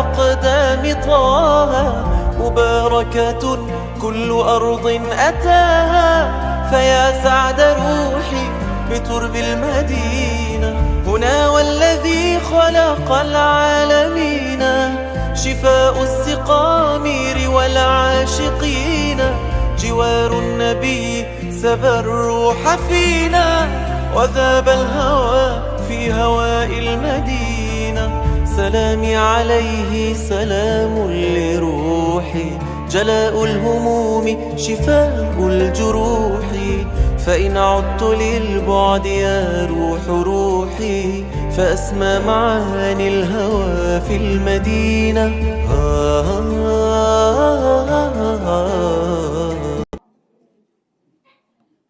أقدام طه مباركة كل أرض أتاها، فيا سعد روحي بترب المدينة، هنا والذي خلق العالمين، شفاء السقام والعاشقين، جوار النبي سبى الروح فينا، وذاب الهوى في هواء المدينة، سلامي عليه سلام لروحي، جلاء الهموم شفاء الجروح، فإن عدت للبعد يا روح روحي، فأسمى معاني الهوى في المدينة.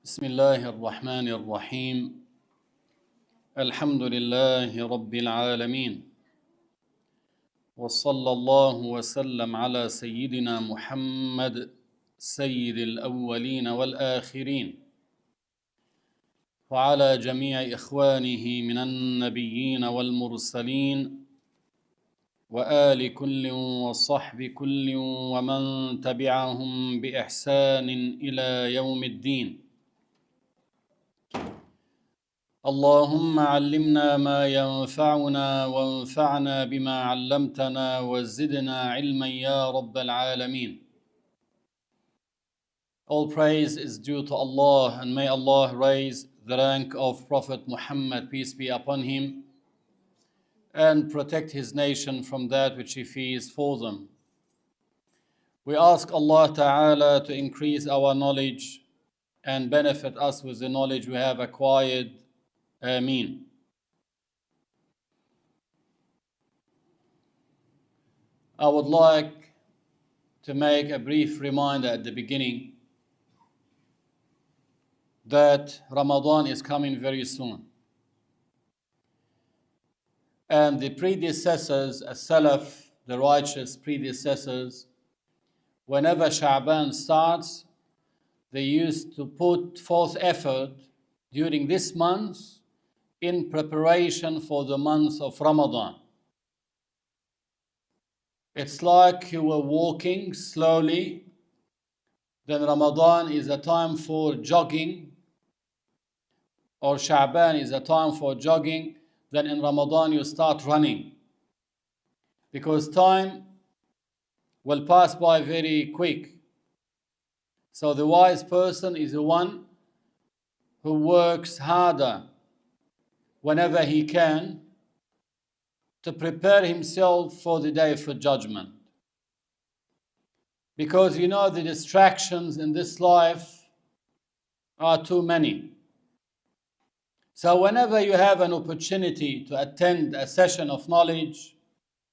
بسم الله الرحمن الرحيم. الحمد لله رب العالمين، وصلى الله وسلم على سيدنا محمد سيد الأولين والآخرين، وعلى جميع إخوانه من النبيين والمرسلين، وآل كل وصحب كل ومن تبعهم بإحسان إلى يوم الدين. اللهم علمنا ما ينفعنا وانفعنا بما علمتنا وزدنا علما يا رب العالمين. All praise is due to Allah, and may Allah raise the rank of Prophet Muhammad, peace be upon him, and protect his nation from that which he fears for them. We ask Allah Ta'ala to increase our knowledge and benefit us with the knowledge we have acquired. Ameen. I would like to make a brief reminder at the beginning that Ramadan is coming very soon. And the predecessors, as-Salaf, the righteous predecessors, whenever Sha'ban starts, they used to put forth effort during this month in preparation for the month of Ramadan. It's like you were walking slowly, then Ramadan is a time for jogging, or Sha'ban is a time for jogging, then in Ramadan you start running. Because time will pass by very quick. So the wise person is the one who works harder whenever he can to prepare himself for the day for judgment. Because you know the distractions in this life are too many. So whenever you have an opportunity to attend a session of knowledge,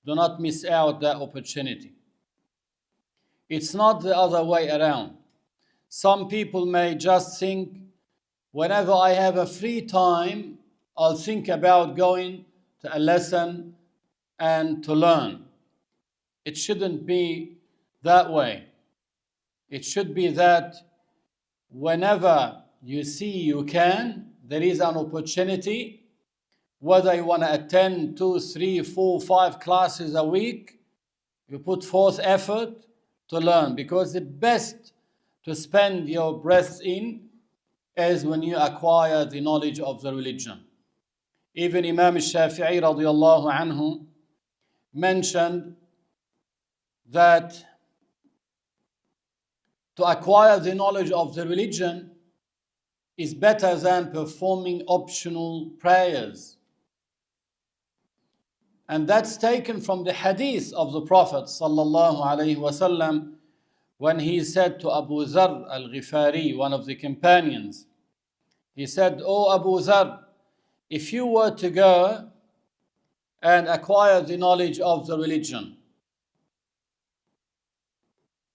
do not miss out that opportunity. It's not the other way around. Some people may just think, whenever I have a free time, I'll think about going to a lesson and to learn. It shouldn't be that way. It should be that whenever you see you can, there is an opportunity, whether you want to attend 2, 3, 4, 5 classes a week, you put forth effort to learn, because the best to spend your breath in is when you acquire the knowledge of the religion. Even Imam El-Shafie radiallahu anhu mentioned that to acquire the knowledge of the religion is better than performing optional prayers. And that's taken from the hadith of the Prophet sallallahu alaihi wasallam, when he said to Abu Dharr al-Ghifari, one of the companions, he said, "O Abu Dharr, if you were to go and acquire the knowledge of the religion,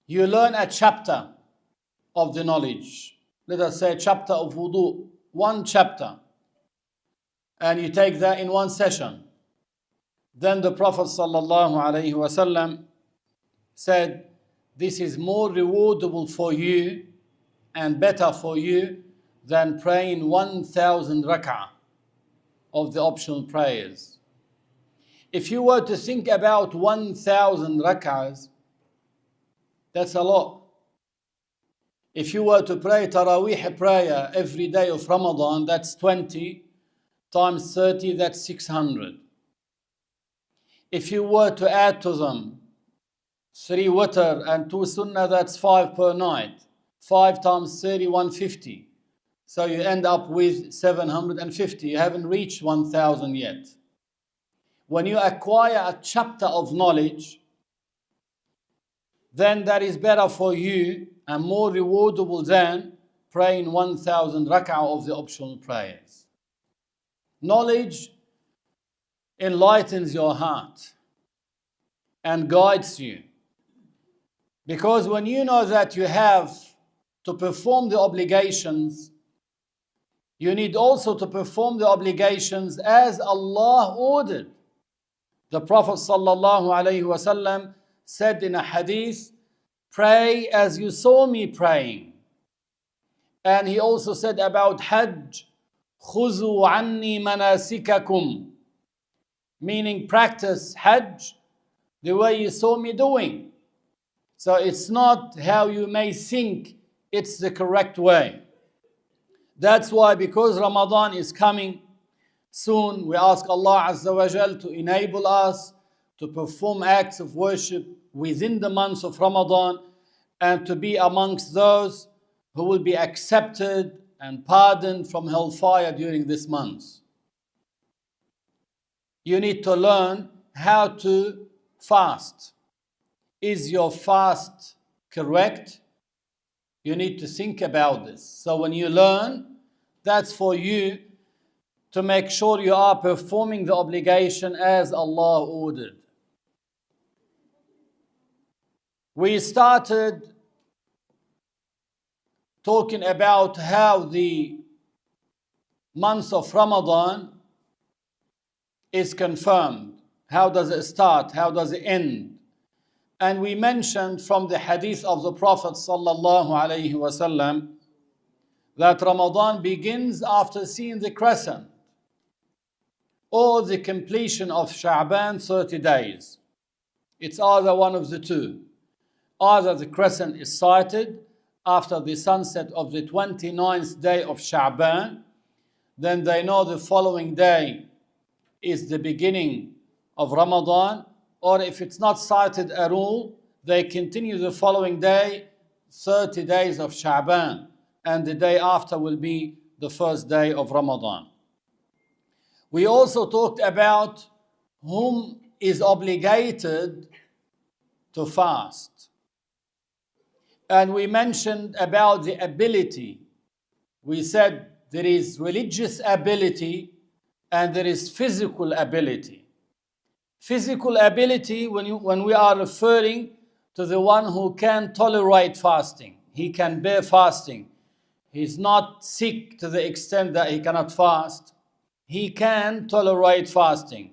you learn a chapter of the knowledge, let us say chapter of wudu, one chapter, and you take that in one session." Then the Prophet ﷺ said, "This is more rewardable for you and better for you than praying 1,000 rak'ah of the optional prayers." If you were to think about 1,000 rak'ahs, that's a lot. If you were to pray Taraweeh prayer every day of Ramadan, that's 20 times 30, that's 600. If you were to add to them 3 witr and 2 sunnah, that's 5 per night. 5 times 30, 150. So you end up with 750. You haven't reached 1,000 yet. When you acquire a chapter of knowledge, then that is better for you and more rewardable than praying 1,000 rak'ah of the optional prayers. Knowledge enlightens your heart and guides you. Because when you know that you have to perform the obligations, you need also to perform the obligations as Allah ordered. The Prophet ﷺ said in a hadith, pray as you saw me praying. And he also said about Hajj, خُذُوا عَنِّي مَنَاسِكَكُمْ, meaning practice Hajj the way you saw me doing. So it's not how you may think, it's the correct way. That's why, because Ramadan is coming soon, we ask Allah Azza wa Jal to enable us to perform acts of worship within the months of Ramadan and to be amongst those who will be accepted and pardoned from hellfire during this month. You need to learn how to fast. Is your fast correct? You need to think about this. So when you learn, that's for you to make sure you are performing the obligation as Allah ordered. We started talking about how the month of Ramadan is confirmed. How does it start? How does it end? And we mentioned from the hadith of the Prophet sallallahu alaihi wasallam that Ramadan begins after seeing the crescent or the completion of Sha'ban 30 days. It's either one of the two. Either the crescent is sighted after the sunset of the 29th day of Sha'ban, then they know the following day is the beginning of Ramadan, or if it's not sighted at all, they continue the following day, 30 days of Sha'ban, and the day after will be the first day of Ramadan. We also talked about whom is obligated to fast. And we mentioned about the ability. We said there is religious ability and there is physical ability. Physical ability, when we are referring to the one who can tolerate fasting. He can bear fasting. He's not sick to the extent that he cannot fast. He can tolerate fasting.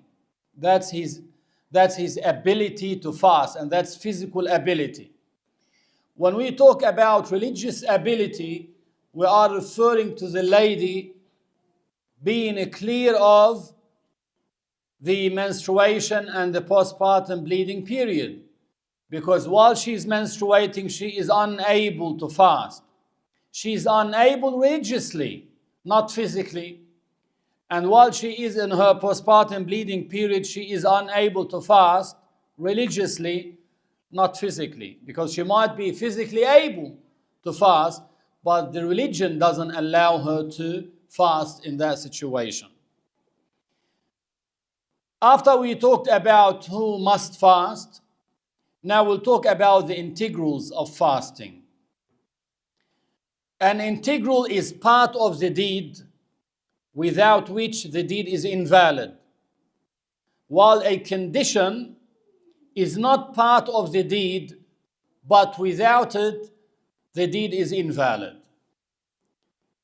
That's his ability to fast, and that's physical ability. When we talk about religious ability, we are referring to the lady being clear of the menstruation and the postpartum bleeding period. Because while she's menstruating, she is unable to fast. She's unable religiously, not physically. And while she is in her postpartum bleeding period, she is unable to fast religiously, not physically. Because she might be physically able to fast, but the religion doesn't allow her to fast in that situation. After we talked about who must fast, now we'll talk about the integrals of fasting. An integral is part of the deed without which the deed is invalid, while a condition is not part of the deed, but without it, the deed is invalid.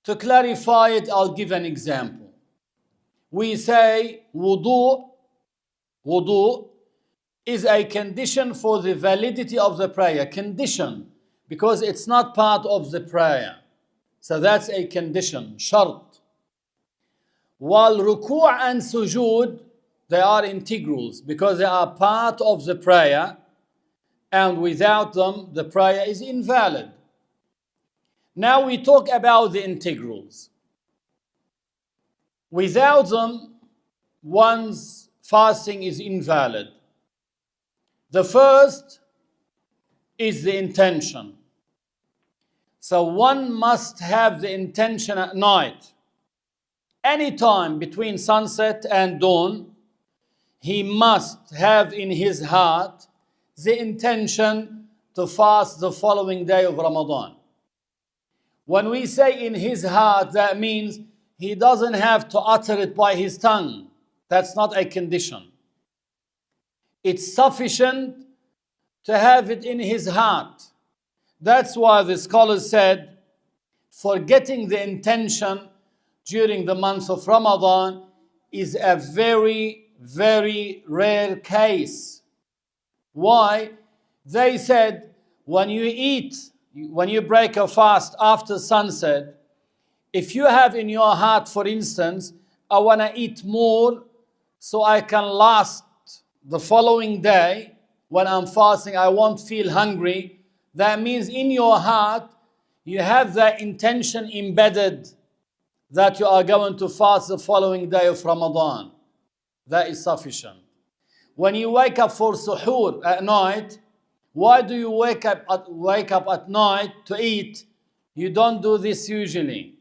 To clarify it, I'll give an example. We say wudu is a condition for the validity of the prayer. Condition, because it's not part of the prayer. So that's a condition, shart. While ruku' and sujood, They are integrals because they are part of the prayer, and without them, the prayer is invalid. Now we talk about the integrals. Without them, one's fasting is invalid. The first is the intention. So one must have the intention at night. Any time between sunset and dawn, he must have in his heart the intention to fast the following day of Ramadan. When we say in his heart, that means he doesn't have to utter it by his tongue. That's not a condition. It's sufficient to have it in his heart. That's why the scholars said, forgetting the intention during the month of Ramadan is a very, very rare case. Why? They said, when you eat, when you break a fast after sunset, if you have in your heart, for instance, I want to eat more so I can last the following day when I'm fasting, I won't feel hungry. That means in your heart, you have that intention embedded that you are going to fast the following day of Ramadan. That is sufficient. When you wake up for suhoor at night, why do you wake up at night to eat? You don't do this usually.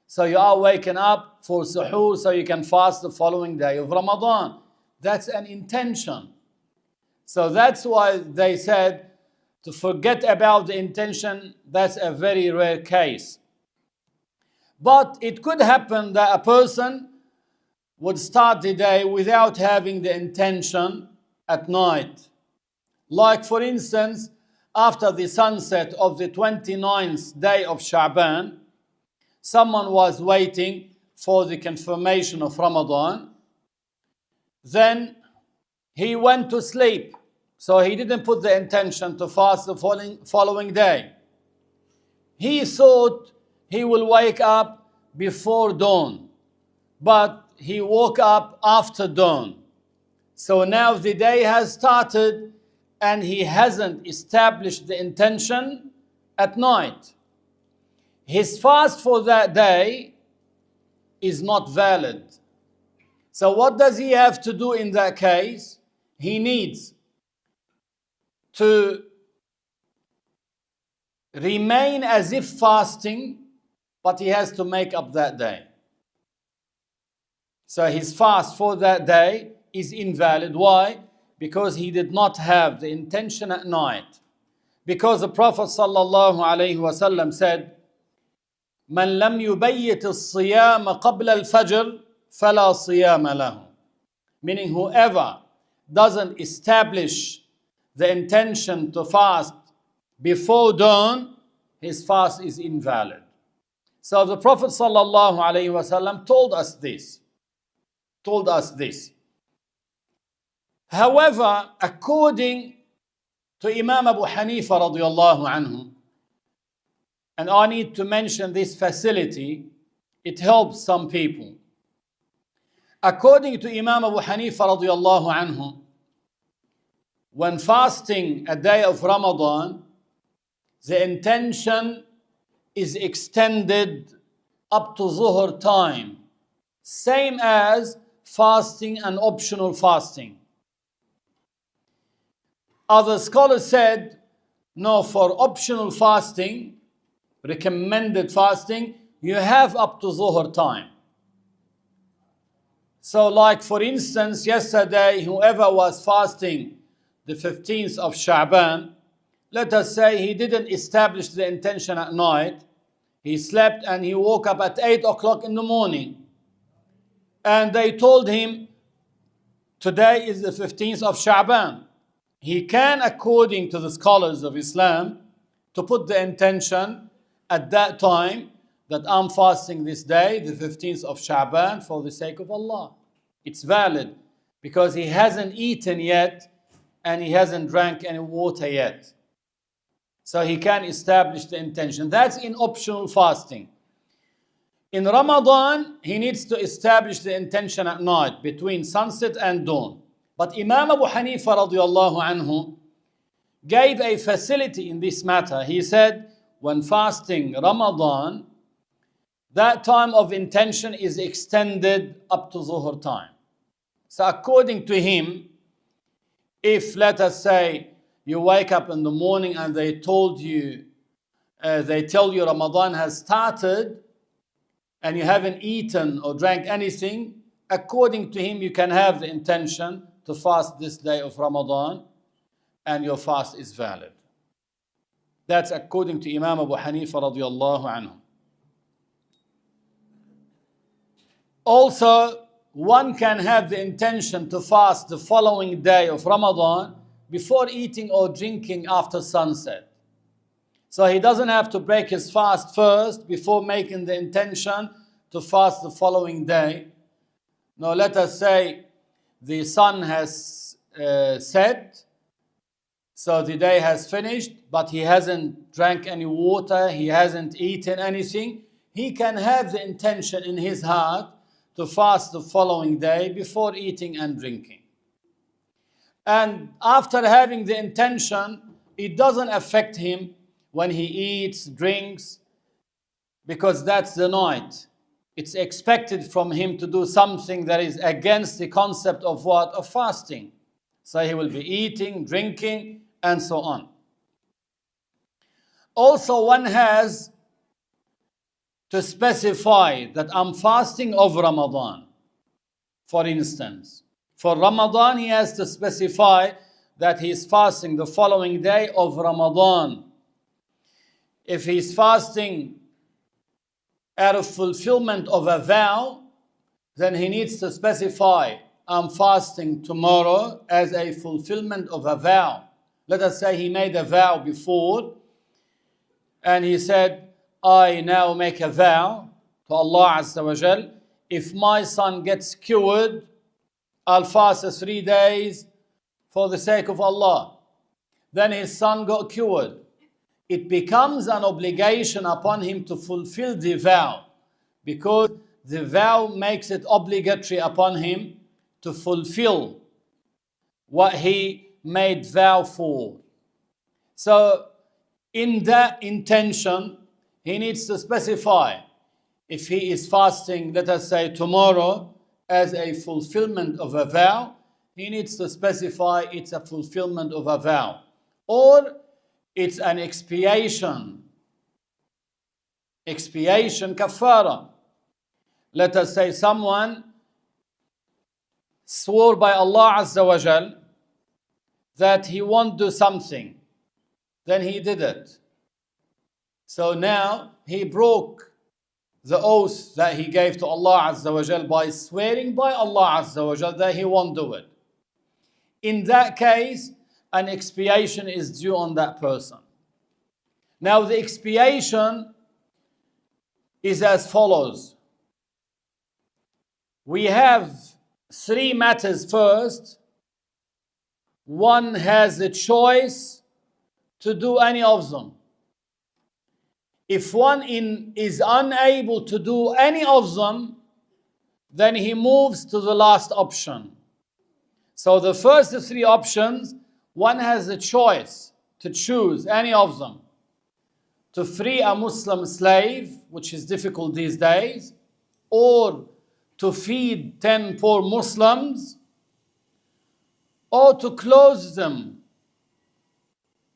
So you are waking up for suhoor so you can fast the following day of Ramadan. That's an intention. So that's why they said to forget about the intention, that's a very rare case. But it could happen that a person would start the day without having the intention at night. Like for instance, after the sunset of the 29th day of Sha'ban, someone was waiting for the confirmation of Ramadan. Then he went to sleep. So he didn't put the intention to fast the following day. He thought he will wake up before dawn, but he woke up after dawn. So now the day has started and he hasn't established the intention at night. His fast for that day is not valid. So what does he have to do in that case? He needs to remain as if fasting, but he has to make up that day. So his fast for that day is invalid. Why? Because he did not have the intention at night. Because the Prophet ﷺ said, من لم يبيت الصيام قبل الفجر فلا صيام له. Meaning whoever doesn't establish the intention to fast before dawn, his fast is invalid. So the Prophet ﷺ told us this. However, according to Imam Abu Hanifa radiallahu anhu, and I need to mention this facility, it helps some people. According to Imam Abu Hanifa radiallahu anhu, when fasting a day of Ramadan, the intention is extended up to Zuhr time, same as fasting and optional fasting. Other scholars said, no, for optional fasting, recommended fasting, you have up to Zuhr time. So like for instance, yesterday, whoever was fasting the 15th of Sha'ban, let us say he didn't establish the intention at night. He slept and he woke up at 8 o'clock in the morning. And they told him, today is the 15th of Sha'ban. He can, according to the scholars of Islam, to put the intention at that time that I'm fasting this day, the 15th of Sha'ban, for the sake of Allah. It's valid because he hasn't eaten yet and he hasn't drank any water yet. So he can establish the intention. That's in optional fasting. In Ramadan, he needs to establish the intention at night between sunset and dawn. But Imam Abu Hanifa radiallahu anhu gave a facility in this matter. He said, when fasting Ramadan, that time of intention is extended up to Zuhr time. So according to him, if, let us say, you wake up in the morning and they tell you Ramadan has started and you haven't eaten or drank anything, according to him, you can have the intention to fast this day of Ramadan and your fast is valid. That's according to Imam Abu Hanifa radiallahu anhu. Also, one can have the intention to fast the following day of Ramadan before eating or drinking after sunset. So he doesn't have to break his fast first before making the intention to fast the following day. Now let us say the sun has set, so the day has finished, but he hasn't drank any water, he hasn't eaten anything. He can have the intention in his heart to fast the following day before eating and drinking. And after having the intention, it doesn't affect him when he eats, drinks, because that's the night. It's expected from him to do something that is against the concept of what? Of fasting. So he will be eating, drinking, and so on. Also, one has to specify that I'm fasting of Ramadan. For instance, for Ramadan, he has to specify that he is fasting the following day of Ramadan. If he's fasting out of fulfillment of a vow, then he needs to specify, I'm fasting tomorrow as a fulfillment of a vow. Let us say he made a vow before, and he said, I now make a vow to Allah Azza wa Jal, if my son gets cured, I'll fast 3 days for the sake of Allah. Then his son got cured. It becomes an obligation upon him to fulfill the vow, because the vow makes it obligatory upon him to fulfill what he made vow for. So in that intention, he needs to specify if he is fasting, let us say tomorrow, as a fulfillment of a vow, he needs to specify it's a fulfillment of a vow. Or it's an expiation. Expiation, kafara. Let us say someone swore by Allah Azza wa Jal that he won't do something. Then he did it. So now he broke the oath that he gave to Allah Azza wa Jal by swearing by Allah Azza wa Jal that he won't do it. In that case, an expiation is due on that person. Now the expiation is as follows. We have 3 matters first. One has the choice to do any of them. If one is unable to do any of them, then he moves to the last option. So the first 3 options, one has a choice to choose any of them. To free a Muslim slave, which is difficult these days, or to feed 10 poor Muslims, or to clothe them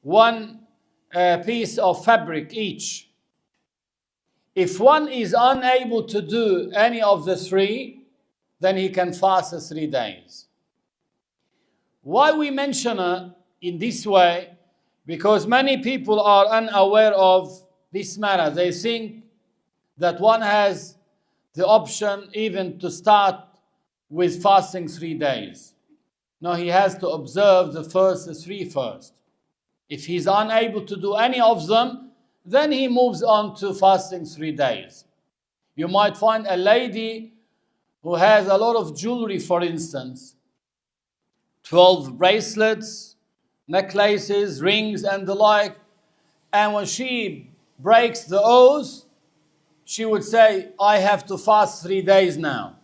1 piece of fabric each. If one is unable to do any of the 3, then he can fast 3 days. Why we mention it in this way? Because many people are unaware of this matter. They think that one has the option even to start with fasting 3 days. No, he has to observe the first 3 first. If he's unable to do any of them, then he moves on to fasting 3 days. You might find a lady who has a lot of jewelry, for instance, 12 bracelets, necklaces, rings, and the like. And when she breaks the oath, she would say, I have to fast 3 days now.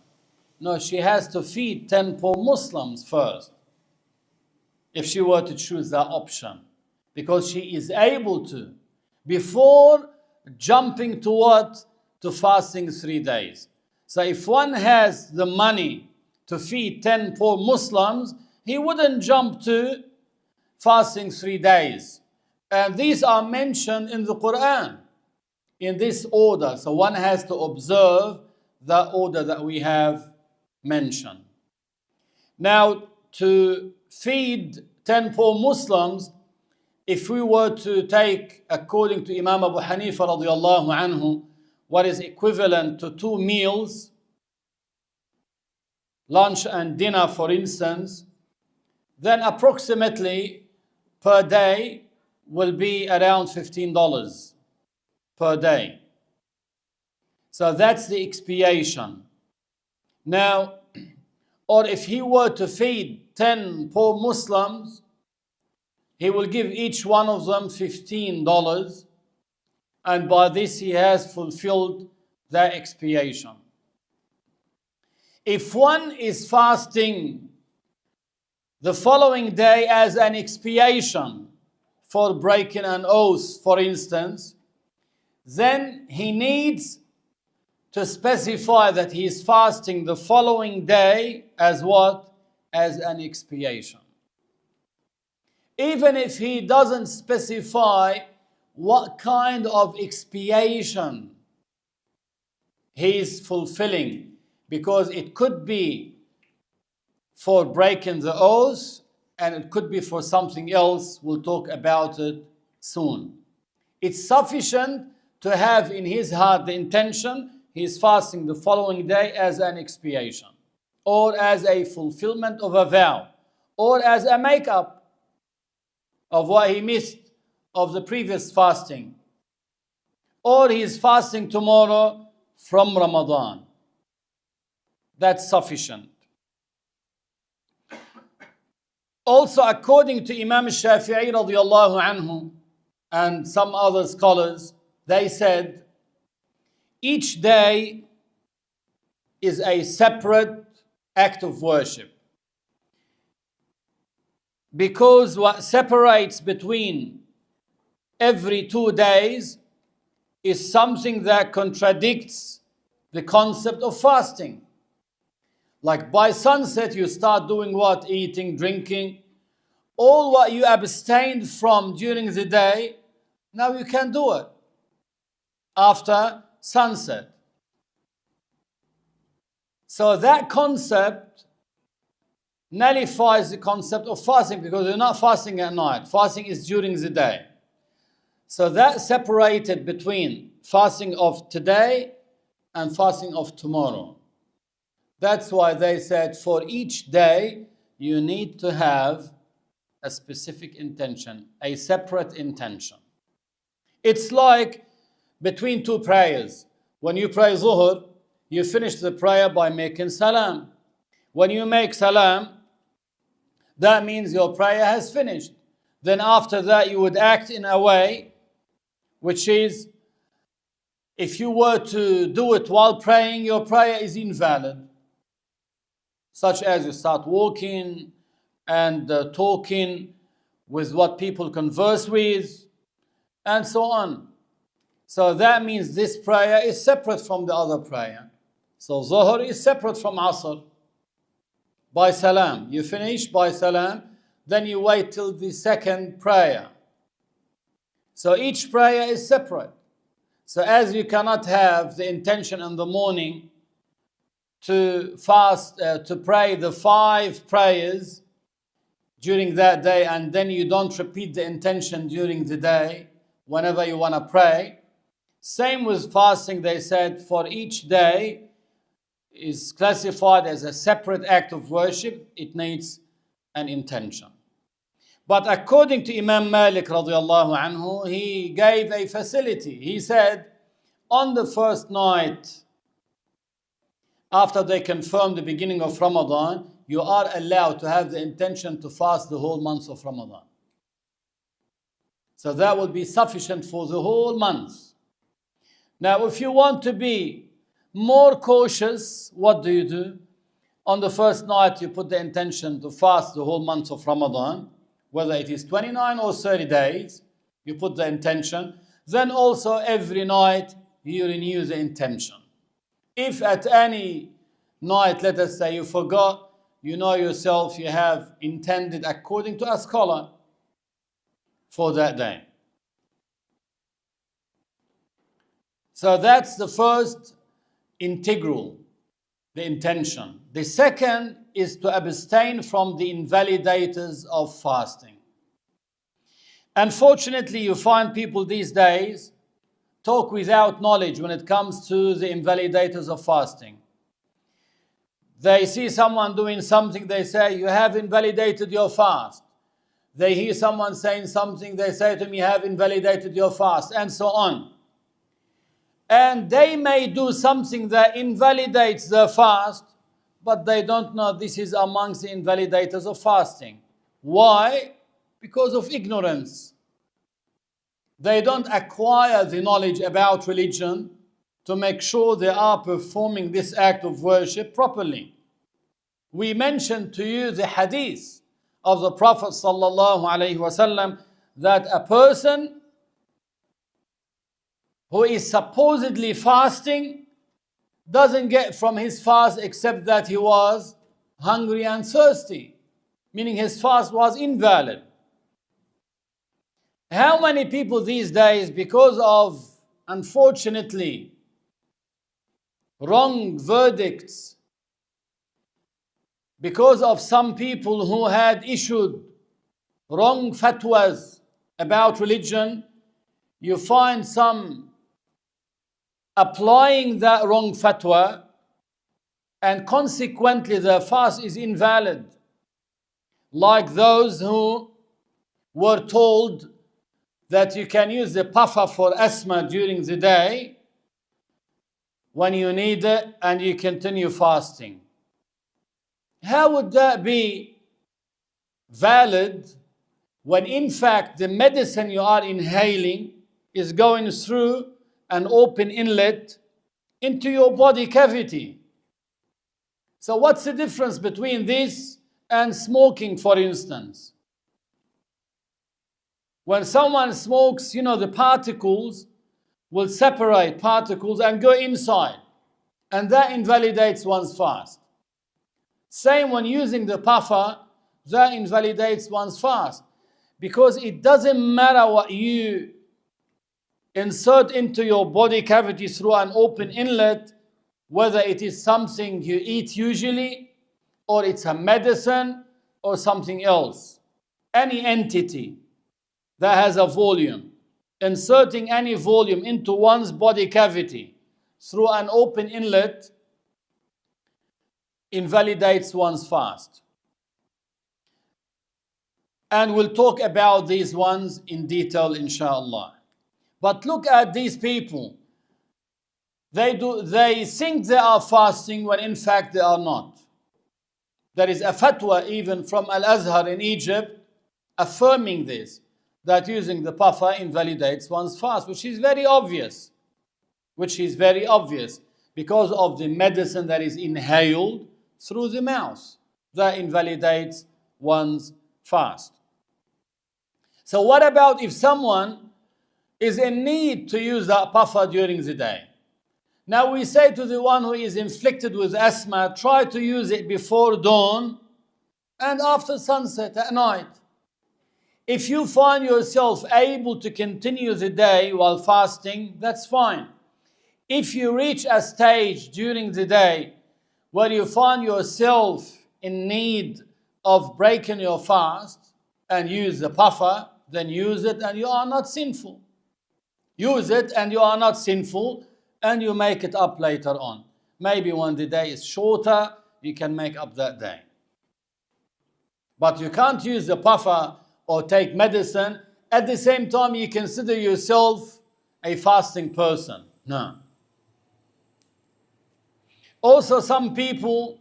No, she has to feed 10 poor Muslims first, if she were to choose that option, because she is able to, before jumping to what? To fasting 3 days. So if one has the money to feed 10 poor Muslims, he wouldn't jump to fasting 3 days. And these are mentioned in the Quran in this order. So one has to observe the order that we have mentioned. Now, to feed 10 poor Muslims, if we were to take, according to Imam Abu Hanifa radiallahu anhu, what is equivalent to 2 meals, lunch and dinner for instance, then approximately per day will be around $15 per day. So that's the expiation. Now, or if he were to feed 10 poor Muslims, he will give each one of them $15, and by this he has fulfilled the expiation. If one is fasting the following day as an expiation for breaking an oath, for instance, then he needs to specify that he is fasting the following day as what? As an expiation. Even if he doesn't specify what kind of expiation he is fulfilling, because it could be for breaking the oath and it could be for something else. We'll talk about it soon. It's sufficient to have in his heart the intention he is fasting the following day as an expiation, or as a fulfillment of a vow, or as a make-up of what he missed of the previous fasting, or he is fasting tomorrow from Ramadan. That's sufficient. Also, according to Imam El-Shafie radiallahu anhu and some other scholars, they said each day is a separate act of worship, because what separates between every 2 days is something that contradicts the concept of fasting. Like by sunset, you start doing what? Eating, drinking. All what you abstained from during the day, now you can do it after sunset. So that concept nullifies the concept of fasting, because you're not fasting at night. Fasting is during the day. So that separated between fasting of today and fasting of tomorrow. That's why they said for each day you need to have a specific intention, a separate intention. It's like between 2 prayers. When you pray Zuhr, you finish the prayer by making salam. When you make salam, that means your prayer has finished. Then after that you would act in a way which is, if you were to do it while praying, your prayer is invalid. Such as you start walking and talking with what people converse with, and so on. So that means this prayer is separate from the other prayer. So Zuhr is separate from Asr. By salam, you finish by salam, then you wait till the second prayer. So each prayer is separate. So as you cannot have the intention in the morning to fast, to pray the 5 prayers during that day, and then you don't repeat the intention during the day whenever you want to pray. Same with fasting, they said for each day is classified as a separate act of worship. It needs an intention. But according to Imam Malik radiallahu anhu, he gave a facility. He said, on the first night after they confirm the beginning of Ramadan, you are allowed to have the intention to fast the whole month of Ramadan. So that would be sufficient for the whole month. Now, if you want to be more cautious, what do? On the first night, you put the intention to fast the whole month of Ramadan, whether it is 29 or 30 days, you put the intention. Then also every night, you renew the intention. If at any night, let us say you forgot, you know yourself, you have intended according to a scholar for that day. So that's the first integral, the intention. The second is to abstain from the invalidators of fasting. Unfortunately, you find people these days talk without knowledge when it comes to the invalidators of fasting. They see someone doing something, they say, you have invalidated your fast. They hear someone saying something, they say to me, you have invalidated your fast, and so on. And they may do something that invalidates their fast, but they don't know this is amongst the invalidators of fasting. Why? Because of ignorance. They don't acquire the knowledge about religion to make sure they are performing this act of worship properly. We mentioned to you the hadith of the Prophet ﷺ that a person who is supposedly fasting doesn't get from his fast except that he was hungry and thirsty, meaning his fast was invalid. How many people these days, because of, unfortunately, wrong verdicts, because of some people who had issued wrong fatwas about religion, you find some applying that wrong fatwa, and consequently their fast is invalid. Like those who were told that you can use the puffer for asthma during the day when you need it, and you continue fasting. How would that be valid when in fact the medicine you are inhaling is going through an open inlet into your body cavity? So what's the difference between this and smoking, for instance? When someone smokes, the particles will separate particles and go inside, and that invalidates one's fast. Same when using the puffer, that invalidates one's fast, because it doesn't matter what you insert into your body cavity through an open inlet, whether it is something you eat usually, or it's a medicine, or something else. Any entity that has a volume, inserting any volume into one's body cavity through an open inlet invalidates one's fast. And we'll talk about these ones in detail, inshallah. But look at these people. They think they are fasting when in fact they are not. There is a fatwa even from Al-Azhar in Egypt affirming this, that using the puffer invalidates one's fast, which is very obvious. Because of the medicine that is inhaled through the mouth. That invalidates one's fast. So what about if someone is in need to use that puffer during the day? Now we say to the one who is inflicted with asthma, try to use it before dawn and after sunset at night. If you find yourself able to continue the day while fasting, that's fine. If you reach a stage during the day where you find yourself in need of breaking your fast and use the puffer, then use it and you are not sinful. Use it and you are not sinful, and you make it up later on. Maybe when the day is shorter, you can make up that day. But you can't use the puffer or take medicine. At the same time, you consider yourself a fasting person. No. Also, some people,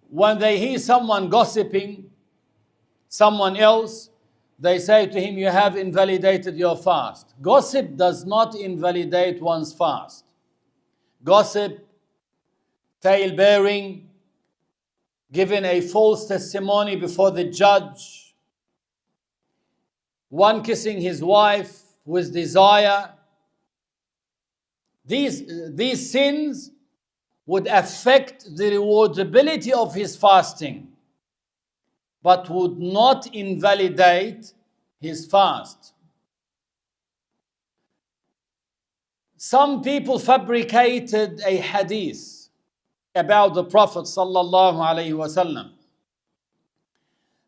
when they hear someone gossiping, someone else, They say to him, you have invalidated your fast. Gossip does not invalidate one's fast. Gossip, tale-bearing, giving a false testimony before the judge, one kissing his wife with desire. These sins would affect the rewardability of his fasting, but would not invalidate his fast. Some people fabricated a hadith about the Prophet sallallahu alaihi wasallam.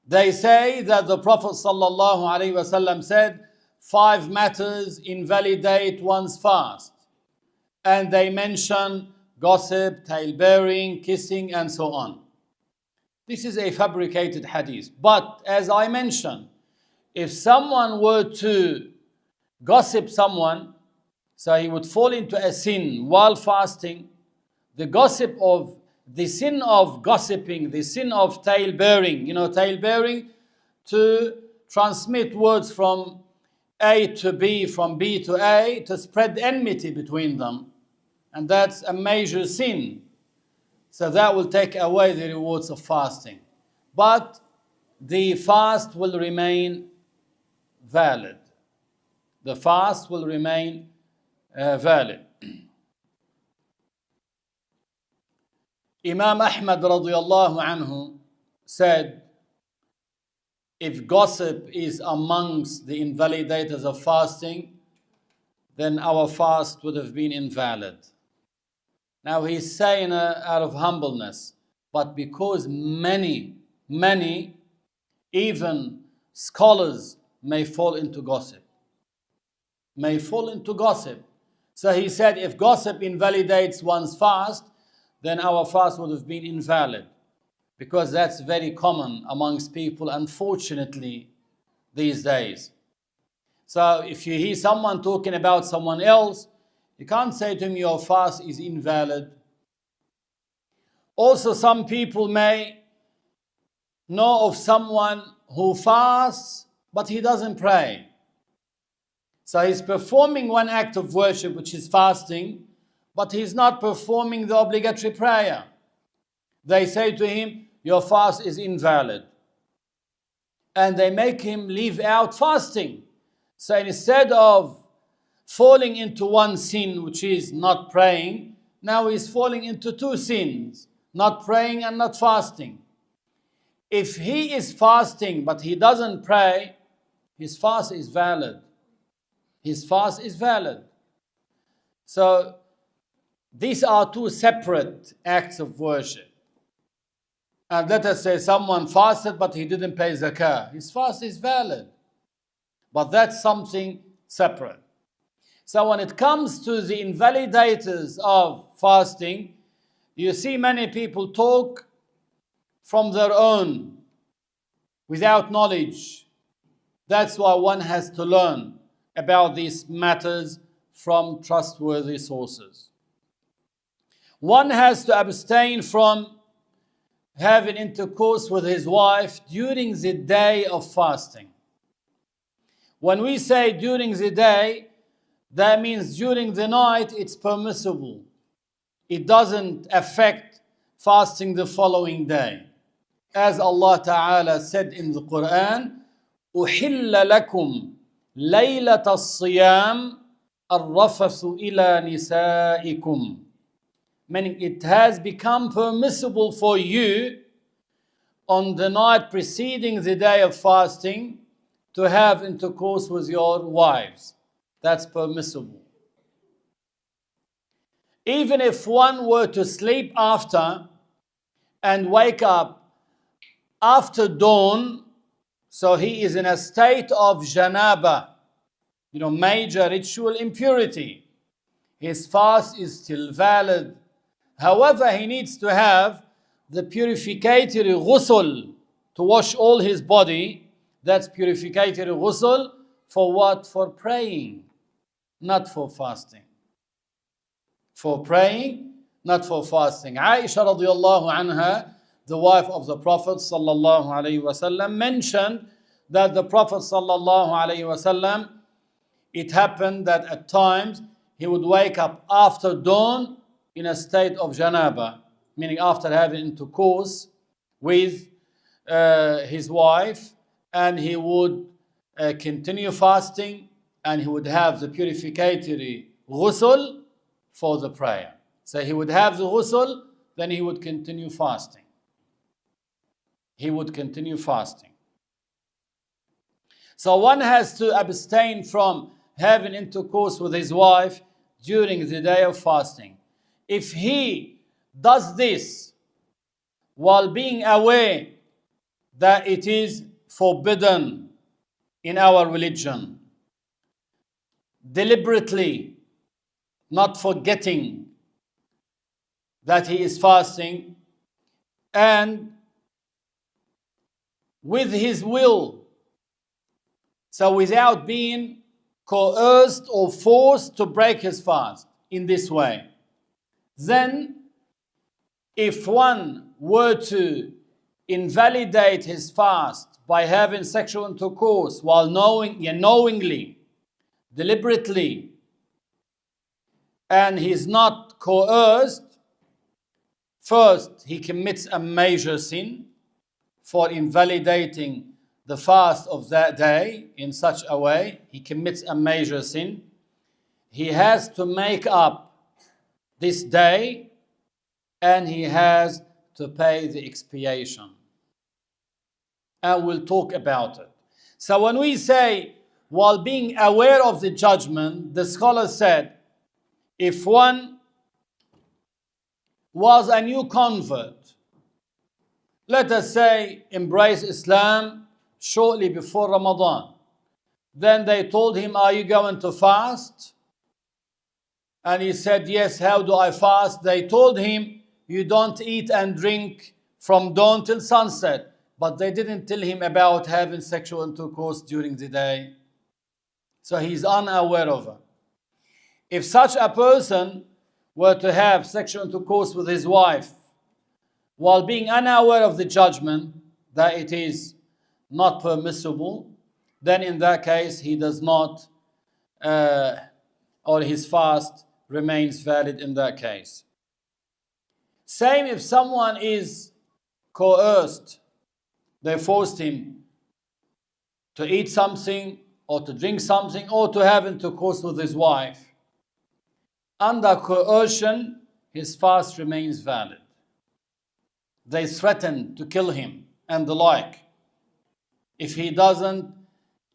They say that the Prophet sallallahu alaihi wasallam said 5 matters invalidate one's fast, and they mention gossip, tale-bearing, kissing, and so on. This is a fabricated hadith. But as I mentioned, if someone were to gossip someone, so he would fall into a sin while fasting, the sin of gossiping, the sin of tale-bearing, tale-bearing, to transmit words from A to B, from B to A, to spread enmity between them. And that's a major sin. So that will take away the rewards of fasting. But the fast will remain valid. The fast will remain valid. Imam Ahmad radiyallahu anhu said, if gossip is amongst the invalidators of fasting, then our fast would have been invalid. Now he's saying out of humbleness, but because many, even scholars may fall into gossip. So he said, if gossip invalidates one's fast, then our fast would have been invalid. Because that's very common amongst people, unfortunately, these days. So if you hear someone talking about someone else, you can't say to him your fast is invalid. Also, some people may know of someone who fasts, but he doesn't pray. So he's performing one act of worship, which is fasting, but he's not performing the obligatory prayer. They say to him, your fast is invalid. And they make him leave out fasting. So instead of falling into one sin, which is not praying, now he's falling into 2 sins, not praying and not fasting. If he is fasting but he doesn't pray, his fast is valid. His fast is valid. So these are 2 separate acts of worship. And let us say someone fasted but he didn't pay zakah. His fast is valid. But that's something separate. So when it comes to the invalidators of fasting, you see many people talk from their own, without knowledge. That's why one has to learn about these matters from trustworthy sources. One has to abstain from having intercourse with his wife during the day of fasting. When we say during the day, that means during the night it's permissible. It doesn't affect fasting the following day. As Allah Ta'ala said in the Quran, أُحِلَّ لَكُمْ لَيْلَةَ الصِّيَامِ الرَّفَثُ إِلَى نِسَائِكُمْ. Meaning it has become permissible for you on the night preceding the day of fasting to have intercourse with your wives. That's permissible. Even if one were to sleep after and wake up after dawn, so he is in a state of janaba, major ritual impurity, his fast is still valid. However, he needs to have the purificatory ghusl to wash all his body. That's purificatory ghusl for what? For praying, not for fasting. For praying, not for fasting. Aisha radiyallahu anha, the wife of the Prophet sallallahu alaihi wasallam, mentioned that the Prophet ﷺ, it happened that at times he would wake up after dawn in a state of janaba, meaning after having intercourse with his wife, and he would continue fasting, and he would have the purificatory ghusl for the prayer. So he would have the ghusl, then he would continue fasting. He would continue fasting. So one has to abstain from having intercourse with his wife during the day of fasting. If he does this while being aware that it is forbidden in our religion, deliberately not forgetting that he is fasting, and with his will, so without being coerced or forced to break his fast in this way, then if one were to invalidate his fast by having sexual intercourse while knowingly, deliberately, and he's not coerced, first he commits a major sin for invalidating the fast of that day in such a way. He commits a major sin. He has to make up this day, and he has to pay the expiation. And we'll talk about it. So when we say, while being aware of the judgment, the scholar said, if one was a new convert, let us say, embrace Islam shortly before Ramadan. Then they told him, are you going to fast? And he said, yes, how do I fast? They told him, you don't eat and drink from dawn till sunset. But they didn't tell him about having sexual intercourse during the day. So he's unaware of it. If such a person were to have sexual intercourse with his wife while being unaware of the judgment that it is not permissible, then in that case he does not, or his fast remains valid in that case. Same if someone is coerced, they forced him to eat something or to drink something or to have intercourse with his wife. Under coercion, his fast remains valid. They threaten to kill him and the like if he doesn't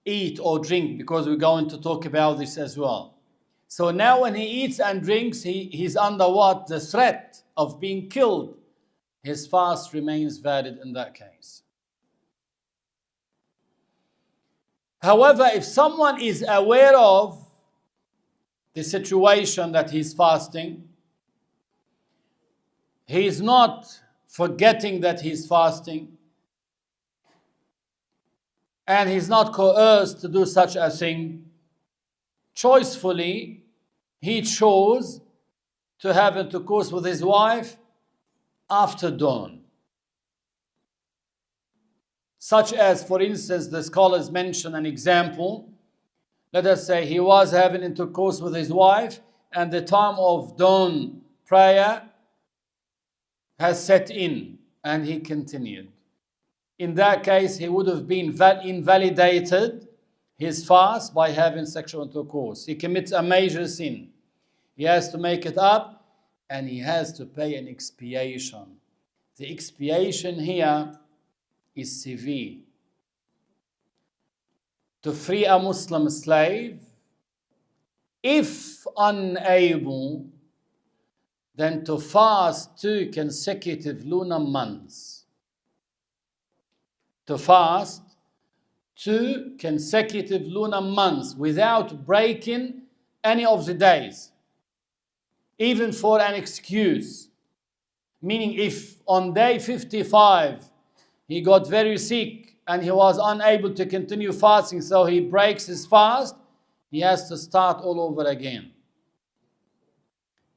eat or drink, because we're going to talk about this as well. So now when he eats and drinks, he's under what? The threat of being killed. His fast remains valid in that case. However, if someone is aware of the situation that he's fasting, he is not forgetting that he's fasting, and he's not coerced to do such a thing, choicefully, he chose to have intercourse with his wife after dawn. Such as, for instance, the scholars mention an example. Let us say he was having intercourse with his wife and the time of dawn prayer has set in and he continued. In that case, he would have been invalidated his fast by having sexual intercourse. He commits a major sin. He has to make it up and he has to pay an expiation. The expiation here is severe. To free a Muslim slave, if unable, then to fast 2 consecutive lunar months. To fast 2 consecutive lunar months without breaking any of the days, even for an excuse. Meaning if on day 55 he got very sick and he was unable to continue fasting, so he breaks his fast, he has to start all over again.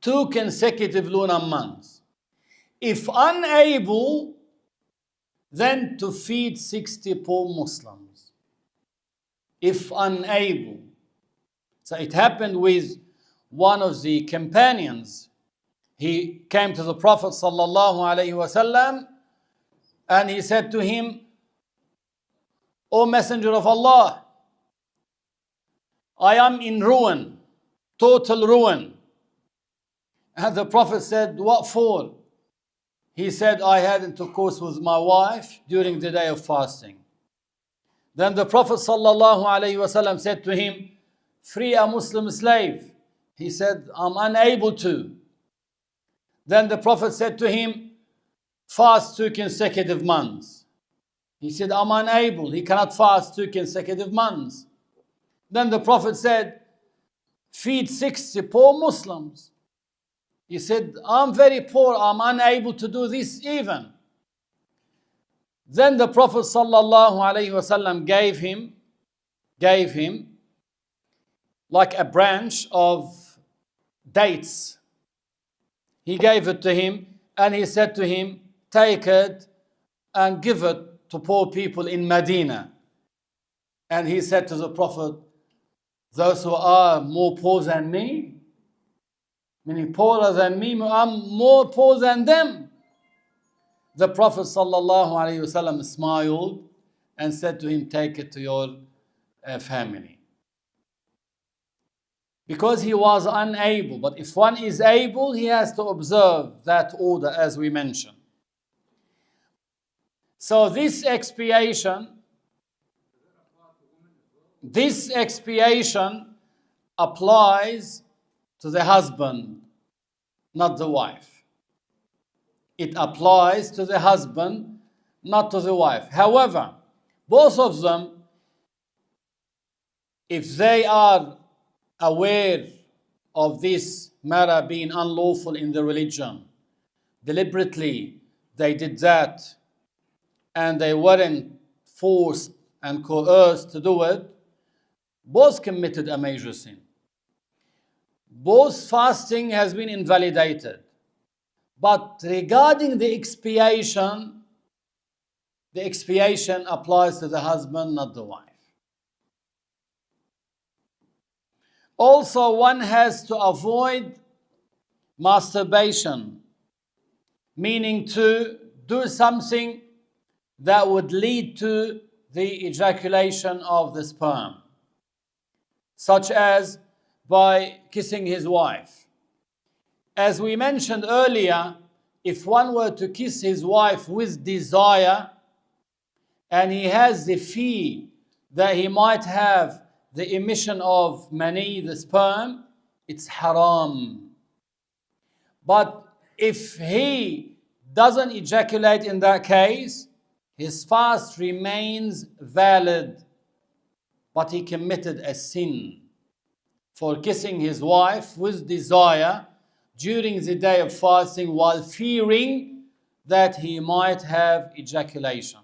2 consecutive lunar months. If unable, then to feed 60 poor Muslims. if unable. So it happened with one of the companions. He came to the Prophet sallallahu alaihi wasallam and he said to him, O Messenger of Allah, I am in ruin, total ruin. And the Prophet said, what for? He said, I had intercourse with my wife during the day of fasting. Then the Prophet sallallahu alaihi wasallam said to him, free a Muslim slave. He said, I'm unable to. Then the Prophet said to him, fast 2 consecutive months. He said, I'm unable. He cannot fast 2 consecutive months. Then the Prophet said, feed 60 poor Muslims. He said, I'm very poor. I'm unable to do this even. Then the Prophet sallallahu alaihi wasallam gave him like a branch of dates. He gave it to him and he said to him, take it and give it to poor people in Medina. And he said to the Prophet, those who are more poor than me, meaning poorer than me, I'm more poor than them. The Prophet sallallahu alaihi wasallam smiled and said to him, take it to your family. Because he was unable. But if one is able, he has to observe that order as we mentioned. So this expiation applies to the husband, not the wife. It applies to the husband, not to the wife. However, both of them, if they are aware of this matter being unlawful in the religion, deliberately they did that, and they weren't forced and coerced to do it, both committed a major sin. Both fasting has been invalidated. But regarding the expiation applies to the husband, not the wife. Also, one has to avoid masturbation, meaning to do something that would lead to the ejaculation of the sperm, such as by kissing his wife. As we mentioned earlier, if one were to kiss his wife with desire and he has the fear that he might have the emission of mani, the sperm, it's haram. But if he doesn't ejaculate in that case, his fast remains valid, but he committed a sin for kissing his wife with desire during the day of fasting while fearing that he might have ejaculation.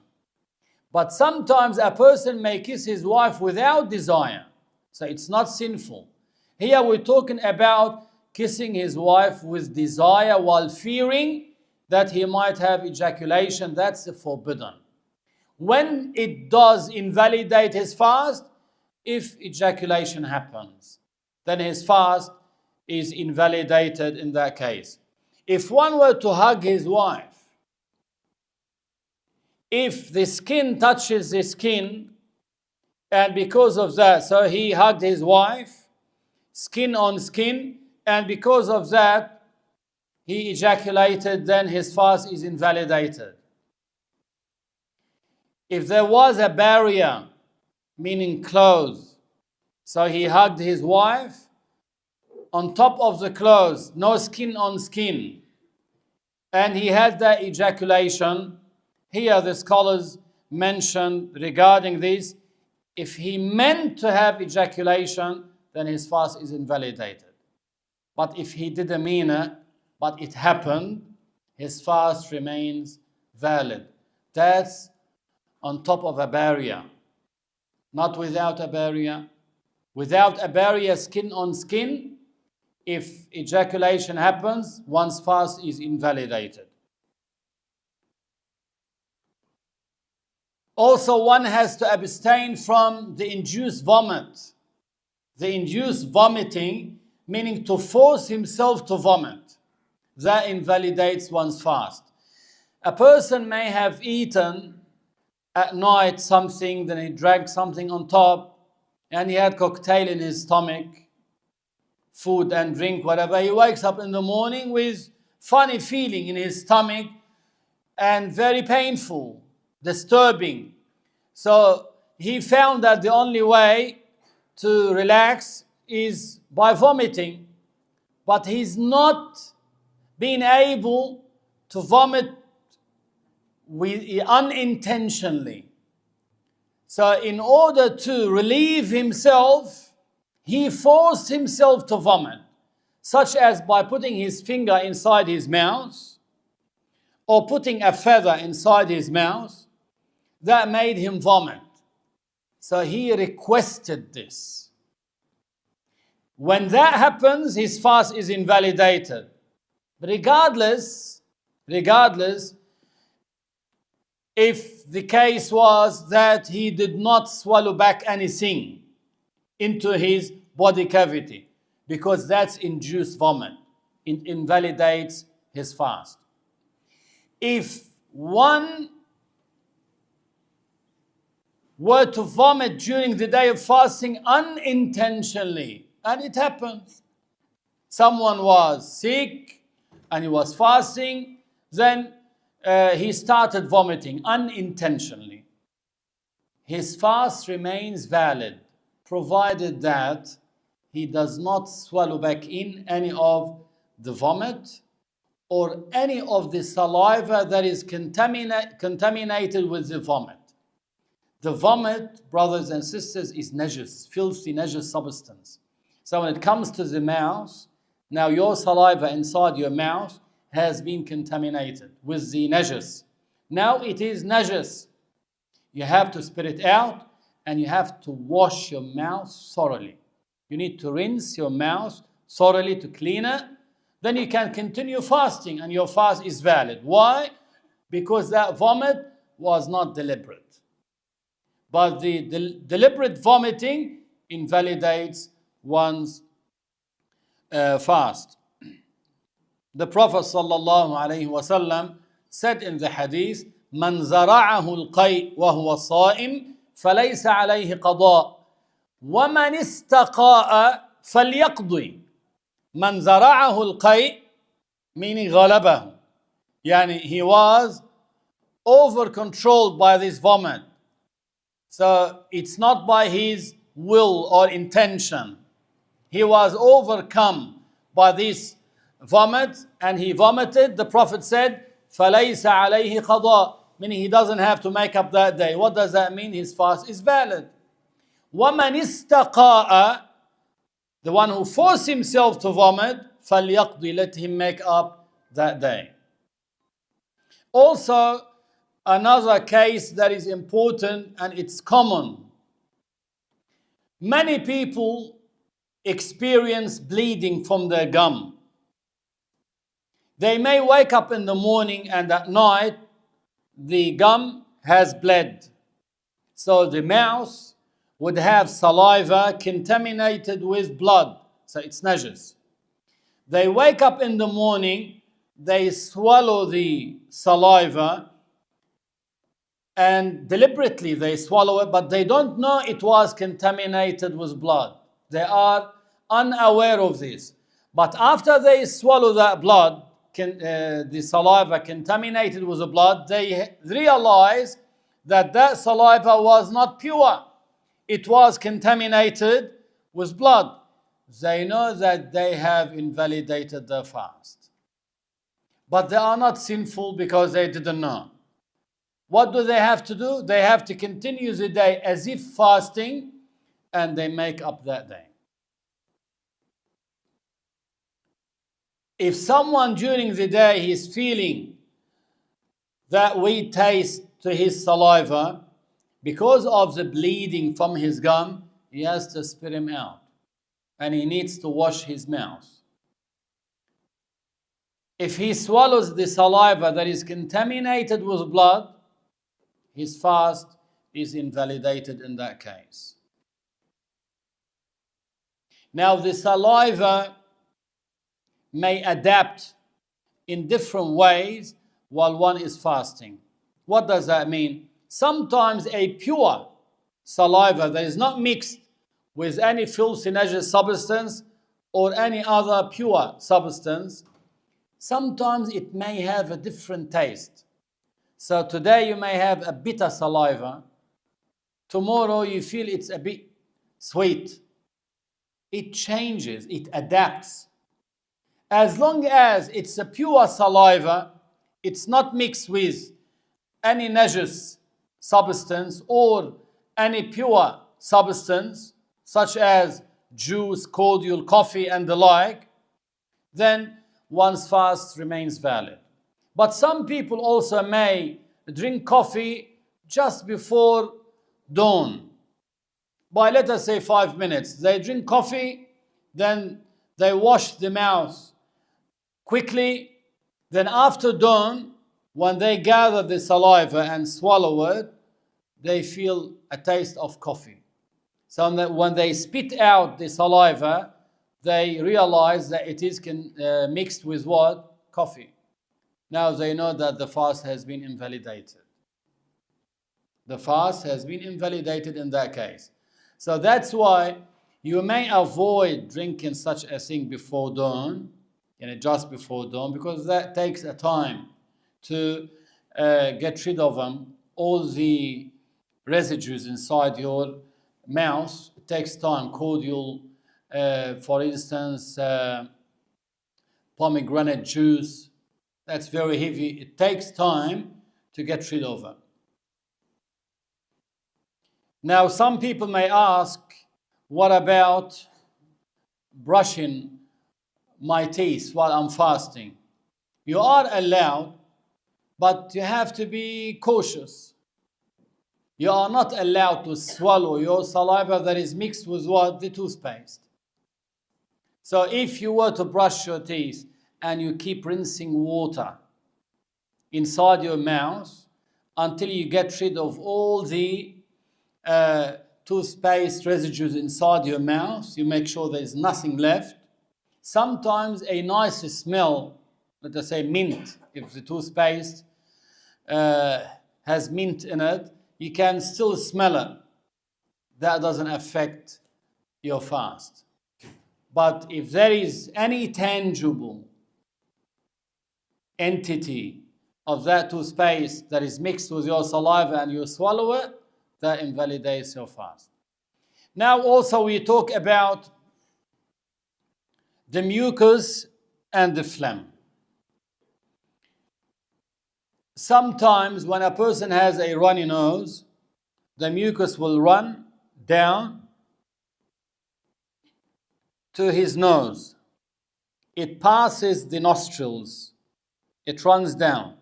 But sometimes a person may kiss his wife without desire, so it's not sinful. Here we're talking about kissing his wife with desire while fearing that he might have ejaculation. That's forbidden. When it does invalidate his fast, if ejaculation happens, then his fast is invalidated in that case. If one were to hug his wife, if the skin touches the skin, and because of that, so he hugged his wife, skin on skin, and because of that, he ejaculated, then his fast is invalidated. If there was a barrier, meaning clothes, so he hugged his wife, on top of the clothes, no skin on skin, and he had that ejaculation. Here the scholars mentioned regarding this, if he meant to have ejaculation, then his fast is invalidated. But if he didn't mean it, but it happened, his fast remains valid. That's on top of a barrier, not without a barrier. Without a barrier, skin on skin, if ejaculation happens, one's fast is invalidated. Also, one has to abstain from the induced vomit. The induced vomiting, meaning to force himself to vomit. That invalidates one's fast. A person may have eaten at night something, then he drank something on top, and he had cocktail in his stomach, food and drink, whatever. He wakes up in the morning with funny feeling in his stomach and very painful, disturbing. So he found that the only way to relax is by vomiting, but he's not being able to vomit unintentionally. So in order to relieve himself, he forced himself to vomit, such as by putting his finger inside his mouth or putting a feather inside his mouth. That made him vomit. So he requested this. When that happens, his fast is invalidated. Regardless, if the case was that he did not swallow back anything into his body cavity, because that's induced vomit. It invalidates his fast. If one were to vomit during the day of fasting unintentionally, and it happens, someone was sick and he was fasting, then he started vomiting unintentionally. His fast remains valid, provided that he does not swallow back in any of the vomit or any of the saliva that is contaminated with the vomit. The vomit, brothers and sisters, is najas, filthy najas substance. So when it comes to the mouth, now your saliva inside your mouth has been contaminated with the najas. Now it is najas. You have to spit it out and you have to wash your mouth thoroughly. You need to rinse your mouth thoroughly to clean it. Then you can continue fasting and your fast is valid. Why? Because that vomit was not deliberate. But the deliberate vomiting invalidates one's fast. The Prophet ﷺ said in the hadith, "Man zara'ahu al-qay' wa huwa sa'im, falaysa alayhi qada' wa man istaqa'a falyaqdi." Man zara'ahu al-qay', meaning ghalabahu, yani he was over controlled by this vomit. So it's not by his will or intention. He was overcome by this vomit and he vomited. The Prophet said, فَلَيْسَ عَلَيْهِ قَضَاء, meaning he doesn't have to make up that day. What does that mean? His fast is valid. وَمَنِ اسْتَقَاءَ, the one who forced himself to vomit, فَلْيَقْضِ, let him make up that day. Also, another case that is important and it's common. Many people experience bleeding from their gum. They may wake up in the morning and at night the gum has bled. So the mouth would have saliva contaminated with blood. So it's najas. They wake up in the morning, they swallow the saliva and deliberately they swallow it, but they don't know it was contaminated with blood. They are unaware of this. But after they swallow that blood, the saliva contaminated with the blood, they realize that that saliva was not pure. It was contaminated with blood. They know that they have invalidated their fast. But they are not sinful because they didn't know. What do they have to do? They have to continue the day as if fasting, and they make up that day. If someone during the day is feeling that weed taste to his saliva, because of the bleeding from his gum, he has to spit him out. And he needs to wash his mouth. If he swallows the saliva that is contaminated with blood, his fast is invalidated in that case. Now, the saliva may adapt in different ways while one is fasting. What does that mean? Sometimes a pure saliva that is not mixed with any filthy najis substance or any other pure substance, sometimes it may have a different taste. So today you may have a bitter saliva. Tomorrow you feel it's a bit sweet. It changes, it adapts. As long as it's a pure saliva, it's not mixed with any najis substance or any pure substance, such as juice, cordial, coffee, and the like, then one's fast remains valid. But some people also may drink coffee just before dawn. By, let us say, 5 minutes. They drink coffee, then they wash the mouth quickly. Then after dawn, when they gather the saliva and swallow it, they feel a taste of coffee. So that when they spit out the saliva, they realize that it is mixed with what? Coffee. Now they know that the fast has been invalidated. The fast has been invalidated in that case. So that's why you may avoid drinking such a thing before dawn, just before dawn, because that takes a time to get rid of them, all the residues inside your mouth. It takes time. Cordial, for instance, pomegranate juice, that's very heavy. It takes time to get rid of it. Now, some people may ask, what about brushing my teeth while I'm fasting? You are allowed, but you have to be cautious. You are not allowed to swallow your saliva that is mixed with what? The toothpaste. So if you were to brush your teeth and you keep rinsing water inside your mouth until you get rid of all the toothpaste residues inside your mouth, you make sure there is nothing left. Sometimes a nice smell, let us say mint, if the toothpaste has mint in it, you can still smell it. That doesn't affect your fast. But if there is any tangible entity of that toothpaste that is mixed with your saliva and you swallow it, that invalidates your fast. Now also we talk about the mucus and the phlegm. Sometimes when a person has a runny nose, the mucus will run down to his nose. It passes the nostrils. It runs down.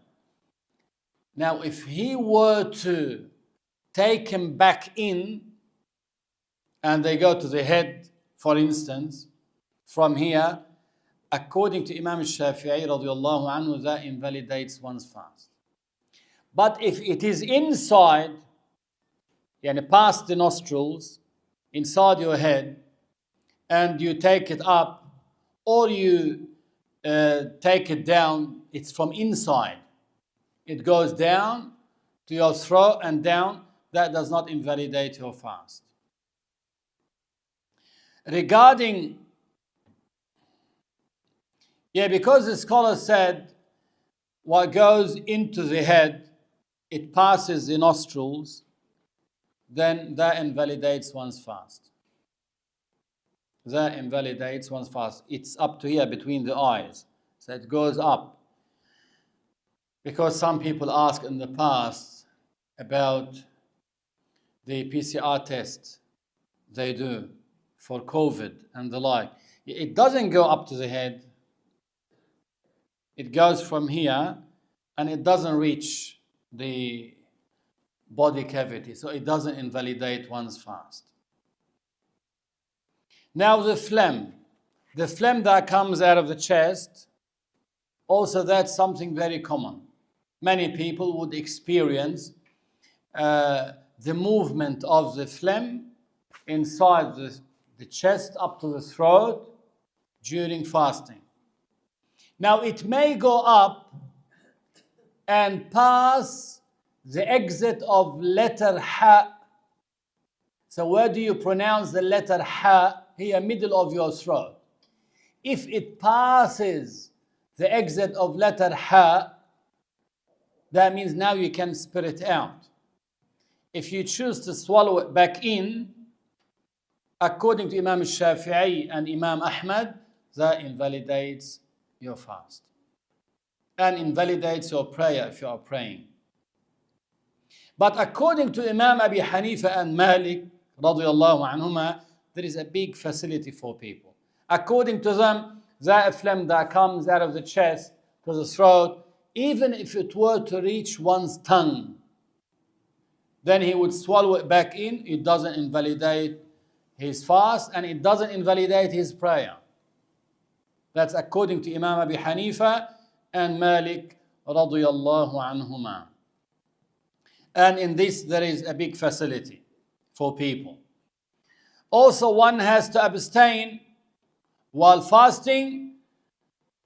Now, if he were to take him back in, and they go to the head, for instance, from here, according to Imam El-Shafie radiallahu anhu, that invalidates one's fast. But if it is inside, past the nostrils, inside your head, and you take it up, or you take it down, it's from inside. It goes down to your throat and down, that does not invalidate your fast. Regarding, because the scholar said what goes into the head, it passes the nostrils, then that invalidates one's fast. That invalidates one's fast. It's up to here between the eyes. So it goes up. Because some people asked in the past about the PCR test they do for COVID and the like. It doesn't go up to the head. It goes from here and it doesn't reach the body cavity. So it doesn't invalidate one's fast. Now the phlegm that comes out of the chest, also that's something very common. Many people would experience the the movement of the phlegm inside the chest up to the throat during fasting. Now it may go up and pass the exit of letter Ha. So where do you pronounce the letter Ha? Here, middle of your throat. If it passes the exit of letter Ha, that means now you can spit it out. If you choose to swallow it back in, according to Imam El-Shafie and Imam Ahmad, that invalidates your fast and invalidates your prayer if you are praying. But according to Imam Abi Hanifa and Malik, radiyallahu anhuma, there is a big facility for people. According to them, that phlegm that comes out of the chest to the throat, even if it were to reach one's tongue, then he would swallow it back in. It doesn't invalidate his fast and it doesn't invalidate his prayer. That's according to Imam Abi Hanifa and Malik radiyallahu anhuma. And in this there is a big facility for people. Also, one has to abstain while fasting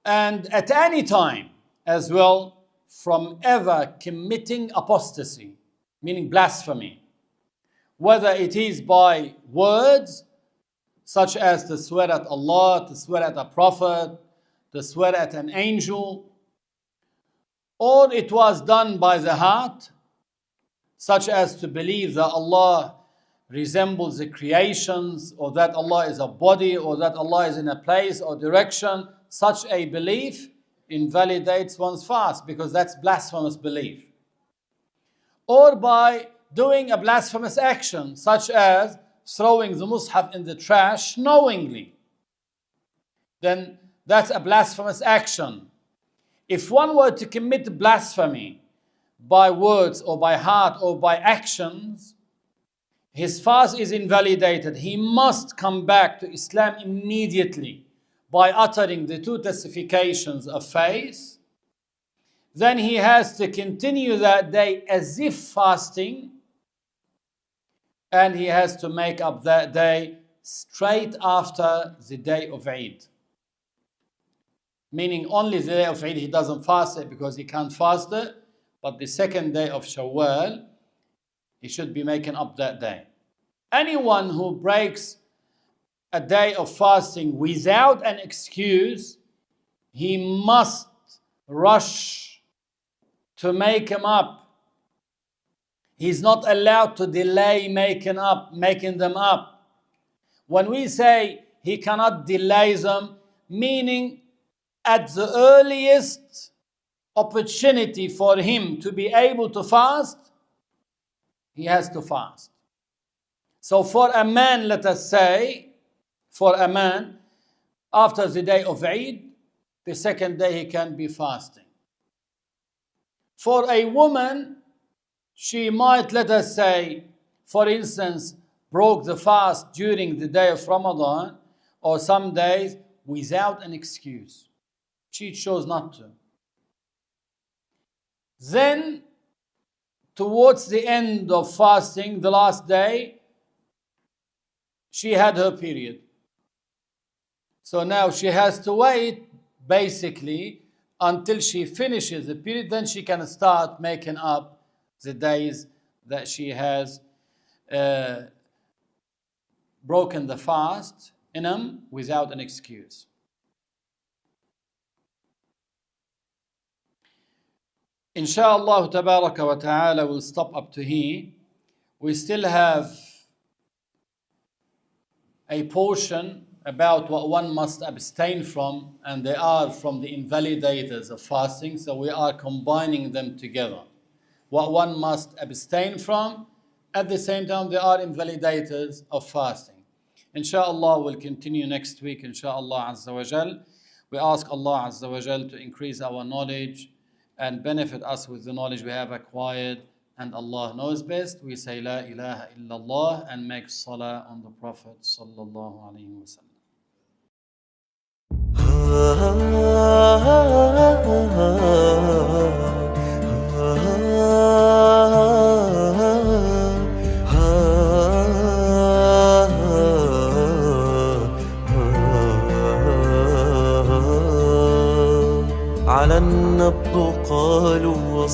and at any time as well from ever committing apostasy, meaning blasphemy. Whether it is by words, such as to swear at Allah, to swear at a prophet, to swear at an angel, or it was done by the heart, such as to believe that Allah resembles the creations, or that Allah is a body, or that Allah is in a place or direction. Such a belief invalidates one's fast because that's blasphemous belief. Or by doing a blasphemous action, such as throwing the mushaf in the trash knowingly, then that's a blasphemous action. If one were to commit blasphemy by words or by heart or by actions, his fast is invalidated. He must come back to Islam immediately by uttering the two testifications of faith. Then he has to continue that day as if fasting, and he has to make up that day straight after the day of Eid. Meaning only the day of Eid he doesn't fast it because he can't fast it, but the second day of Shawwal, he should be making up that day. Anyone who breaks a day of fasting without an excuse, he must rush to make him up. He's not allowed to delay making them up. When we say he cannot delay them, meaning at the earliest opportunity for him to be able to fast, he has to fast. So for a man, let us say, for a man, after the day of Eid, the second day he can be fasting. For a woman, she might, let us say, for instance, broke the fast during the day of Ramadan or some days without an excuse. She chose not to. Then, towards the end of fasting, the last day, she had her period. So now she has to wait, basically, until she finishes the period, then she can start making up the days that she has broken the fast in them without an excuse. Inshallah tabaraka wa ta'ala, we'll stop up to here. We still have a portion about what one must abstain from, and they are from the invalidators of fasting, so we are combining them together. What one must abstain from, at the same time they are invalidators of fasting. Inshallah, we'll continue next week, inshallah Azza wa Jal. We ask Allah Azza wa Jal to increase our knowledge and benefit us with the knowledge we have acquired, and Allah knows best. We say La ilaha illallah and make salah on the Prophet sallallahu alaihi wasallam.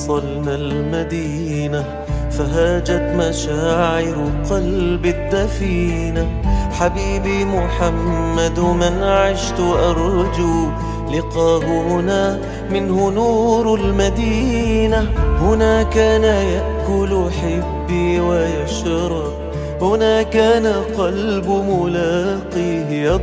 وصلنا المدينة، فهاجت مشاعر قلبي الدفينة. حبيبي محمد من عشت أرجو لقاه هنا، منه نور المدينة. هنا كان يأكل حبي ويشرب، هنا كان قلب ملاقيه